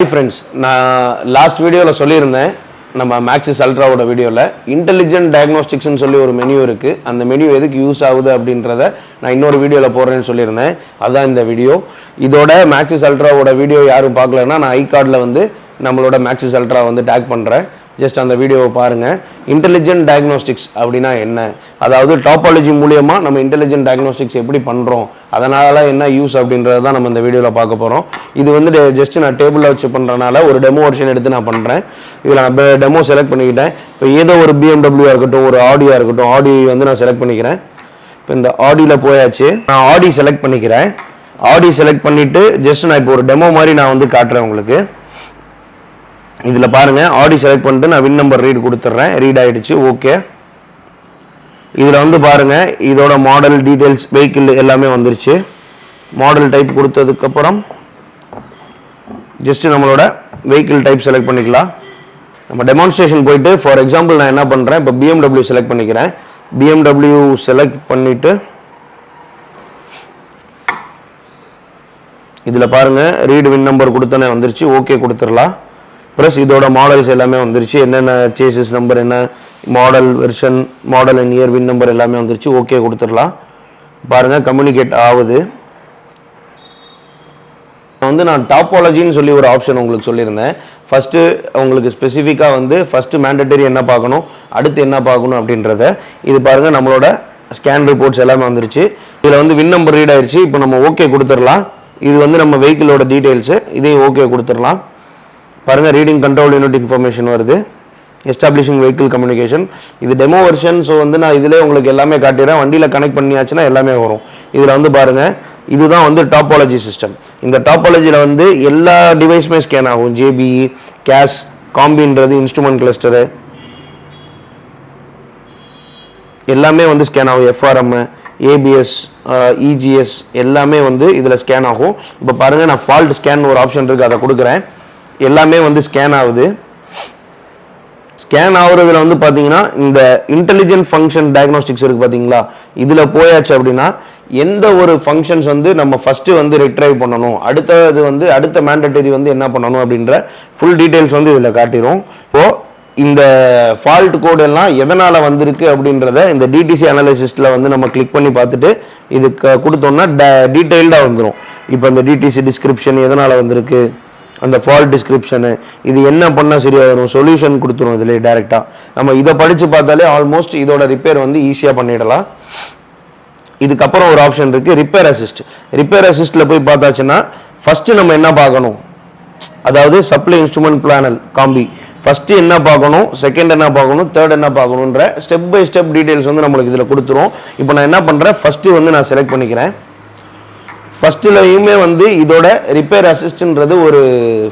Hi friends, நான் last வீடியோவில் சொல்லியிருந்தேன் நம்ம MaxiSys அல்ட்ராவோட வீடியோவில் இன்டெலிஜென்ட் டயக்னோஸ்டிக்ஸ்னு சொல்லி ஒரு மெனு இருக்குது. அந்த மெனு எதுக்கு யூஸ் ஆகுது அப்படின்றத நான் இன்னொரு வீடியோவில் போடுறேன்னு சொல்லியிருந்தேன். அதுதான் இந்த வீடியோ. இதோட MaxiSys அல்ட்ராவோட வீடியோ யாரும் பார்க்கலன்னா நான் ஐகார்டில் வந்து நம்மளோட MaxiSys அல்ட்ரா வந்து டேக் பண்ணுறேன். ஜஸ்ட் அந்த வீடியோவை பாருங்கள். இன்டெலிஜென்ட் டயக்னோஸ்டிக்ஸ் அப்படின்னா என்ன, அதாவது டாப்பாலஜி மூலியமாக நம்ம இன்டெலிஜென்ட் டயக்னோஸ்டிக்ஸ் எப்படி பண்ணுறோம், அதனால என்ன யூஸ் அப்படின்றது தான் நம்ம இந்த வீடியோவில் பார்க்க போகிறோம். இது வந்து ஜஸ்ட் நான் டேபிளில் வச்சு பண்ணுறதுனால ஒரு டெமோ வெர்ஷன் எடுத்து நான் பண்ணுறேன். இதில் நான் டெமோ செலக்ட் பண்ணிக்கிட்டேன். இப்போ ஏதோ ஒரு BMW இருக்கட்டும், ஒரு ஆடியாக இருக்கட்டும், ஆடி வந்து நான் செலக்ட் பண்ணிக்கிறேன். இப்போ இந்த ஆடியில் போயாச்சு, நான் ஆடி செலக்ட் பண்ணிக்கிறேன். ஆடி செலக்ட் பண்ணிவிட்டு ஜஸ்ட் நான் இப்போ ஒரு டெமோ மாதிரி நான் வந்து காட்டுறேன் உங்களுக்கு. இதில் பாருங்கள், ஆடி செலக்ட் பண்ணிட்டு நான் வின் நம்பர் ரீட் கொடுத்துட்றேன். ரீட் ஆகிடுச்சு, ஓகே. இதில் வந்து பாருங்கள், இதோட மாடல் டீட்டெயில்ஸ் வெஹிக்கிள் எல்லாமே வந்துருச்சு. மாடல் டைப் கொடுத்ததுக்கப்புறம் ஜஸ்ட்டு நம்மளோட வெஹிக்கிள் டைப் செலக்ட் பண்ணிக்கலாம். நம்ம டெமான்ஸ்ட்ரேஷன் போயிட்டு ஃபார் எக்ஸாம்பிள் நான் என்ன பண்ணுறேன், இப்போ BMW செலக்ட் பண்ணிக்கிறேன். BMW செலக்ட் பண்ணிவிட்டு இதில் பாருங்கள், ரீட் வின் நம்பர் கொடுத்தோன்னே வந்துருச்சு, ஓகே கொடுத்துடலாம். ப்ளஸ் இதோட மாடல்ஸ் எல்லாமே வந்துருச்சு, என்னென்ன சேசஸ் நம்பர், என்ன model version, model and year, win number எல்லாமே வந்துருச்சு, ஓகே கொடுத்துடலாம். பாருங்கள், கம்யூனிகேட் ஆகுது. வந்து நான் டாப்பாலஜின்னு சொல்லி ஒரு ஆப்ஷன் உங்களுக்கு சொல்லியிருந்தேன். ஃபஸ்ட்டு உங்களுக்கு ஸ்பெசிஃபிக்காக வந்து ஃபஸ்ட்டு மேண்டட்டரி என்ன பார்க்கணும், அடுத்து என்ன பார்க்கணும் அப்படின்றத. இது பாருங்கள், நம்மளோட ஸ்கேன் ரிப்போர்ட்ஸ் எல்லாமே வந்துருச்சு. இதில் வந்து வின் நம்பர் ரீட் ஆயிடுச்சு. இப்போ நம்ம ஓகே கொடுத்துடலாம். இது வந்து நம்ம வெஹிக்கிளோட டீட்டெயில்ஸு, இதையும் ஓகே கொடுத்துடலாம். பாருங்கள், ரீடிங் கண்ட்ரோல் யூனிட் இன்ஃபர்மேஷன் வருது, எஸ்டாப்ளிஷிங் வெஹிக்கிள் கம்யூனிகேஷன். இது டெமோ வெர்ஷன். ஸோ வந்து நான் இதிலே உங்களுக்கு எல்லாமே காட்டிடுறேன். வண்டியில் கனெக்ட் பண்ணியாச்சுன்னா எல்லாமே வரும். இதில் வந்து பாருங்கள், இதுதான் வந்து டாப்பாலஜி சிஸ்டம். இந்த டாப்பாலஜியில் வந்து எல்லா டிவைஸுமே ஸ்கேன் ஆகும். JBE, கேஸ், காம்பின்றது இன்ஸ்ட்ருமெண்ட் கிளஸ்டரு எல்லாமே வந்து ஸ்கேன் ஆகும். FRM, ABS, EGS எல்லாமே வந்து இதில் ஸ்கேன் ஆகும். இப்போ பாருங்கள், நான் ஃபால்ட் ஸ்கேன் ஒரு ஆப்ஷன் இருக்குது, அதை கொடுக்குறேன். எல்லாமே வந்து ஸ்கேன் ஆகுது. ஸ்கேன் ஆகுறதுல வந்து பார்த்தீங்கன்னா இந்த இன்டெலிஜென்ட் ஃபங்க்ஷன் டயக்னோஸ்டிக்ஸ் இருக்குது பார்த்தீங்களா, இதில் போயாச்சு அப்படின்னா எந்த ஒரு ஃபங்க்ஷன்ஸ் வந்து நம்ம ஃபஸ்ட்டு வந்து ரிட்ரைவ் பண்ணணும், அடுத்தது வந்து அடுத்த மேண்டட்டரி வந்து என்ன பண்ணணும் அப்படின்ற ஃபுல் டீட்டெயில்ஸ் வந்து இதில் காட்டிடும். இப்போது இந்த ஃபால்ட் கோட் எல்லாம் எதனால் வந்திருக்கு அப்படின்றத இந்த DTC அனாலிசிஸ்டில் வந்து நம்ம கிளிக் பண்ணி பார்த்துட்டு இதுக்கு கொடுத்தோம்னா டீட்டெயில்டாக வந்துடும். இப்போ இந்த DTC டிஸ்கிரிப்ஷன் எதனால் வந்திருக்கு, அந்த ஃபால்ட் டிஸ்கிரிப்ஷனு, இது என்ன பண்ணால் சரியாக வரும், சொல்யூஷன் கொடுத்துரும் இதில் டேரெக்டாக. நம்ம இதை படித்து பார்த்தாலே ஆல்மோஸ்ட் இதோட ரிப்பேர் வந்து ஈஸியாக பண்ணிடலாம். இதுக்கப்புறம் ஒரு ஆப்ஷன் இருக்குது, ரிப்பேர் அசிஸ்ட். ரிப்பேர் அசிஸ்ட்டில் போய் பார்த்தாச்சுன்னா ஃபஸ்ட்டு நம்ம என்ன பார்க்கணும், அதாவது சப்ளை இன்ஸ்ட்ருமெண்ட் பிளானல் காம்பி, ஃபஸ்ட்டு என்ன பார்க்கணும், செகண்ட் என்ன பார்க்கணும், தேர்ட் என்ன பார்க்கணுன்ற ஸ்டெப் பை ஸ்டெப் டீட்டெயில்ஸ் வந்து நம்மளுக்கு இதில் கொடுத்துரும். இப்போ நான் என்ன பண்ணுறேன், ஃபஸ்ட்டு வந்து நான் செலக்ட் பண்ணிக்கிறேன். ஃபஸ்ட்டுலையுமே வந்து இதோட ரிப்பேர் அசிஸ்ட்ன்றது ஒரு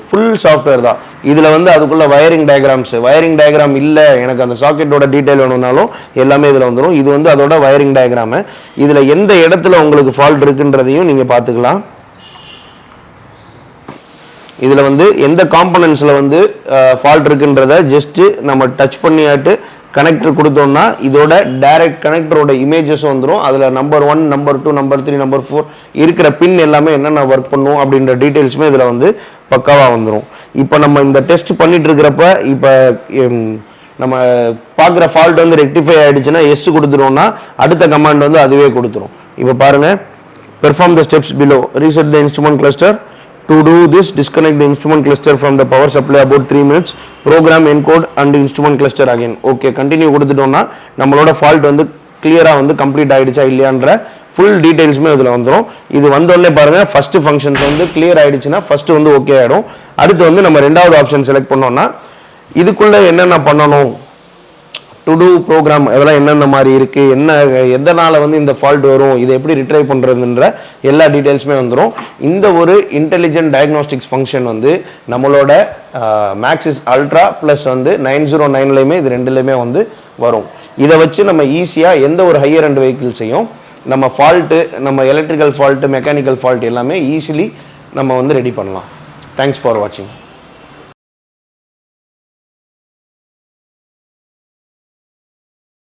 ஃபுல் சாஃப்ட்வேர் தான். இதில் வந்து அதுக்குள்ள வயரிங் டயக்ராம் இல்லை, எனக்கு அந்த சாக்கெட்டோட டீட்டெயில் வேணும்னாலும் எல்லாமே இதில் வந்துடும். இது வந்து அதோட வயரிங் டயக்ராமு. இதில் எந்த இடத்துல உங்களுக்கு ஃபால்ட் இருக்குன்றதையும் நீங்கள் பார்த்துக்கலாம். இதில் வந்து எந்த காம்பனன்ட்ஸில் வந்து ஃபால்ட் இருக்குன்றத ஜஸ்ட்டு நம்ம டச் பண்ணியாட்டு கனெக்டர் கொடுத்தோம்னா இதோட டைரக்ட் கனெக்டரோட இமேஜஸ் வந்துடும். அதில் நம்பர் 1, நம்பர் 2, நம்பர் 3, நம்பர் 4 இருக்கிற பின் எல்லாமே என்னென்ன ஒர்க் பண்ணும் அப்படின்ற டீட்டெயில்ஸுமே இதில் வந்து பக்காவாக வந்துடும். இப்போ நம்ம இந்த டெஸ்ட் பண்ணிட்டு இருக்கிறப்ப இப்போ நம்ம பார்க்குற ஃபால்ட் வந்து ரெக்டிஃபை ஆகிடுச்சுன்னா எஸ் கொடுத்துருவோம்னா அடுத்த கமாண்ட் வந்து அதுவே கொடுத்துரும். இப்போ பாருங்கள், perform the steps below, reset the instrument cluster. To do this, disconnect the instrument cluster from the power supply about 3 minutes. Program encode and instrument cluster again. Okay, continue கொடுத்துட்டோம்னா நம்மளோட fault வந்து கிளியராக வந்து கம்ப்ளீட் ஆகிடுச்சா இல்லையான்ற full டீட்டெயில்ஸுமே இதில் வந்துடும். இது வந்தோடனே பாருங்கள், ஃபஸ்ட்டு ஃபங்க்ஷன்ஸ் வந்து கிளியர் ஆகிடுச்சுன்னா ஃபஸ்ட்டு வந்து ஓகே ஆகிடும். அடுத்து வந்து நம்ம ரெண்டாவது ஆப்ஷன் செலக்ட் பண்ணோம்னா இதுக்குள்ளே என்னென்ன பண்ணணும், டு டூ ப்ரோக்ராம் அதெல்லாம் என்னென்ன மாதிரி இருக்குது, என்ன எதனால் வந்து இந்த ஃபால்ட் வரும், இதை எப்படி ரிட்ரைவ் பண்ணுறதுன்ற எல்லா டீட்டெயில்ஸுமே வந்துடும். இந்த ஒரு இன்டெலிஜென்ட் டயக்னோஸ்டிக்ஸ் ஃபங்க்ஷன் வந்து நம்மளோட MaxiSys அல்ட்ரா ப்ளஸ் வந்து 909லையுமே இது ரெண்டுலேயுமே வந்து வரும். இதை வச்சு நம்ம ஈஸியாக எந்த ஒரு ஹையர் அண்ட் வெஹிக்கிள்ஸையும் நம்ம ஃபால்ட்டு, நம்ம எலக்ட்ரிக்கல் ஃபால்ட்டு, மெக்கானிக்கல் ஃபால்ட் எல்லாமே ஈஸிலி நம்ம வந்து ரெடி பண்ணலாம். தேங்க்ஸ் ஃபார் வாட்சிங்.